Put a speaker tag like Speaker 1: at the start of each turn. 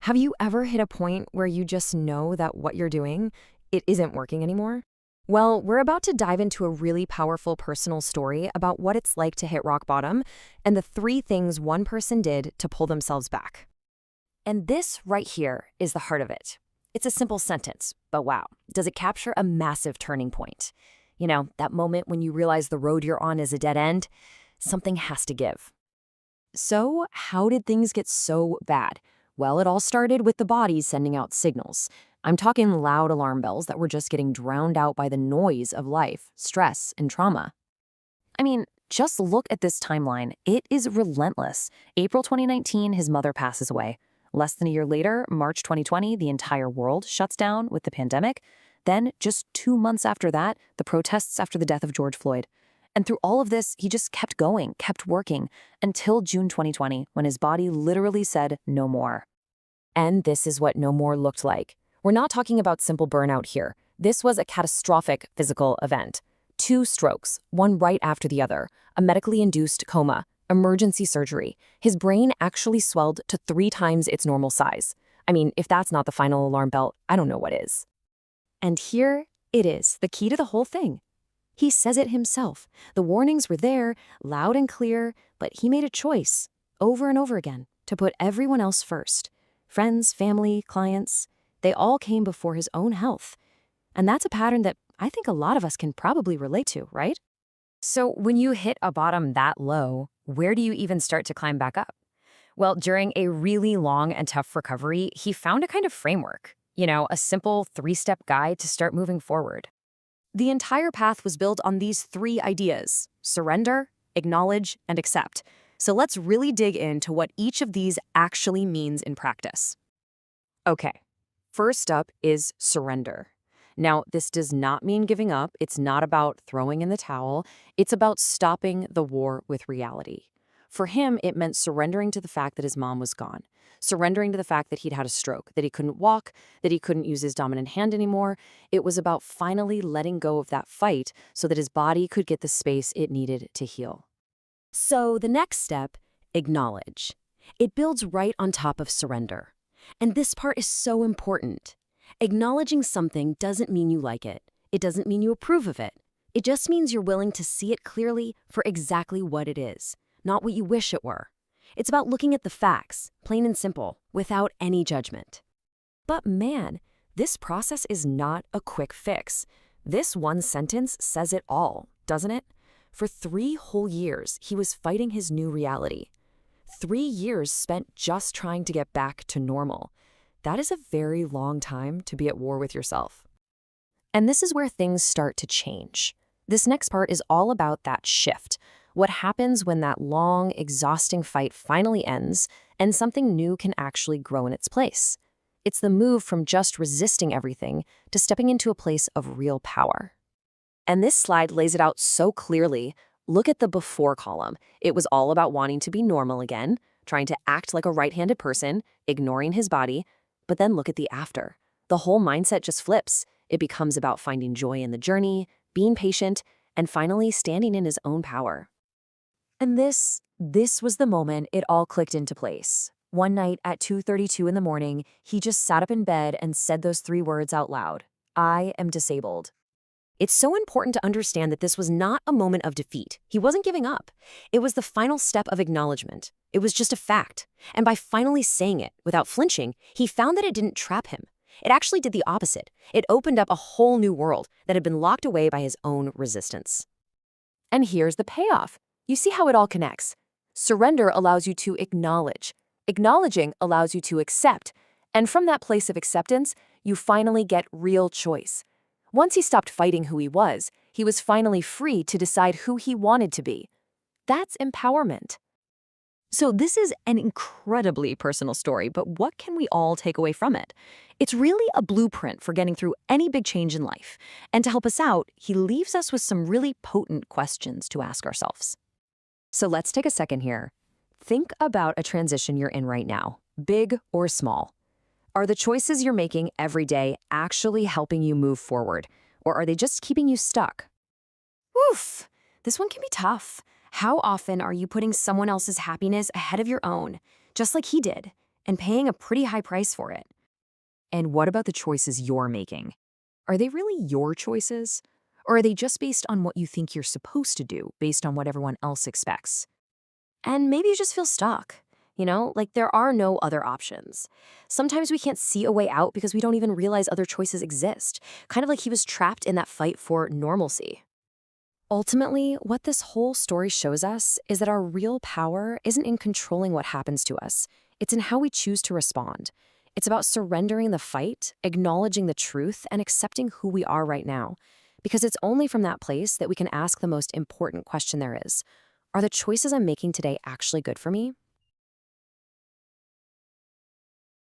Speaker 1: Have you ever hit a point where you just know that what you're doing, it isn't working anymore? Well, we're about to dive into a really powerful personal story about what it's like to hit rock bottom and the three things one person did to pull themselves back. And this right here is the heart of it. It's a simple sentence, but wow, does it capture a massive turning point? You know, that moment when you realize the road you're on is a dead end, something has to give. So, how did things get so bad? Well, it all started with the body sending out signals. I'm talking loud alarm bells that were just getting drowned out by the noise of life, stress, and trauma. I mean, just look at this timeline. It is relentless. April 2019, his mother passes away. Less than a year later, March 2020, the entire world shuts down with the pandemic. Then, just 2 months after that, the protests after the death of George Floyd. And through all of this, he just kept going, kept working, until June 2020, when his body literally said no more. And this is what no more looked like. We're not talking about simple burnout here. This was a catastrophic physical event. 2 strokes, one right after the other, a medically induced coma, emergency surgery. His brain actually swelled to 3 times its normal size. I mean, if that's not the final alarm bell, I don't know what is. And here it is, the key to the whole thing. He says it himself. The warnings were there, loud and clear, but he made a choice, over and over again, to put everyone else first. Friends, family, clients, they all came before his own health. And that's a pattern that I think a lot of us can probably relate to, right? So when you hit a bottom that low, where do you even start to climb back up? Well, during a really long and tough recovery, he found a kind of framework, a simple 3-step guide to start moving forward. The entire path was built on these 3 ideas: surrender, acknowledge, and accept. So let's really dig into what each of these actually means in practice. Okay, first up is surrender. Now, this does not mean giving up. It's not about throwing in the towel. It's about stopping the war with reality. For him, it meant surrendering to the fact that his mom was gone, surrendering to the fact that he'd had a stroke, that he couldn't walk, that he couldn't use his dominant hand anymore. It was about finally letting go of that fight so that his body could get the space it needed to heal. So the next step, acknowledge. It builds right on top of surrender. And this part is so important. Acknowledging something doesn't mean you like it. It doesn't mean you approve of it. It just means you're willing to see it clearly for exactly what it is, not what you wish it were. It's about looking at the facts, plain and simple, without any judgment. But man, this process is not a quick fix. This one sentence says it all, doesn't it? For 3 whole years, he was fighting his new reality. 3 years spent just trying to get back to normal. That is a very long time to be at war with yourself. And this is where things start to change. This next part is all about that shift. What happens when that long, exhausting fight finally ends and something new can actually grow in its place? It's the move from just resisting everything to stepping into a place of real power. And this slide lays it out so clearly. Look at the before column. It was all about wanting to be normal again, trying to act like a right-handed person, ignoring his body. But then look at the after. The whole mindset just flips. It becomes about finding joy in the journey, being patient, and finally standing in his own power. And this was the moment it all clicked into place. One night at 2:32 in the morning, he just sat up in bed and said those 3 words out loud: "I am disabled." It's so important to understand that this was not a moment of defeat. He wasn't giving up. It was the final step of acknowledgement. It was just a fact. And by finally saying it without flinching, he found that it didn't trap him. It actually did the opposite. It opened up a whole new world that had been locked away by his own resistance. And here's the payoff. You see how it all connects. Surrender allows you to acknowledge. Acknowledging allows you to accept. And from that place of acceptance, you finally get real choice. Once he stopped fighting who he was finally free to decide who he wanted to be. That's empowerment. So this is an incredibly personal story, but what can we all take away from it? It's really a blueprint for getting through any big change in life. And to help us out, he leaves us with some really potent questions to ask ourselves. So let's take a second here. Think about a transition you're in right now, big or small. Are the choices you're making every day actually helping you move forward, or are they just keeping you stuck? Oof, this one can be tough. How often are you putting someone else's happiness ahead of your own, just like he did? and paying a pretty high price for it.
Speaker 2: And what about the choices you're making? Are they really your choices? Or are they just based on what you think you're supposed to do, based on what everyone else expects?
Speaker 1: And maybe you just feel stuck. Like there are no other options. Sometimes we can't see a way out because we don't even realize other choices exist, kind of like he was trapped in that fight for normalcy. Ultimately, what this whole story shows us is that our real power isn't in controlling what happens to us, it's in how we choose to respond. It's about surrendering the fight, acknowledging the truth, and accepting who we are right now. Because it's only from that place that we can ask the most important question there is. Are the choices I'm making today actually good for me?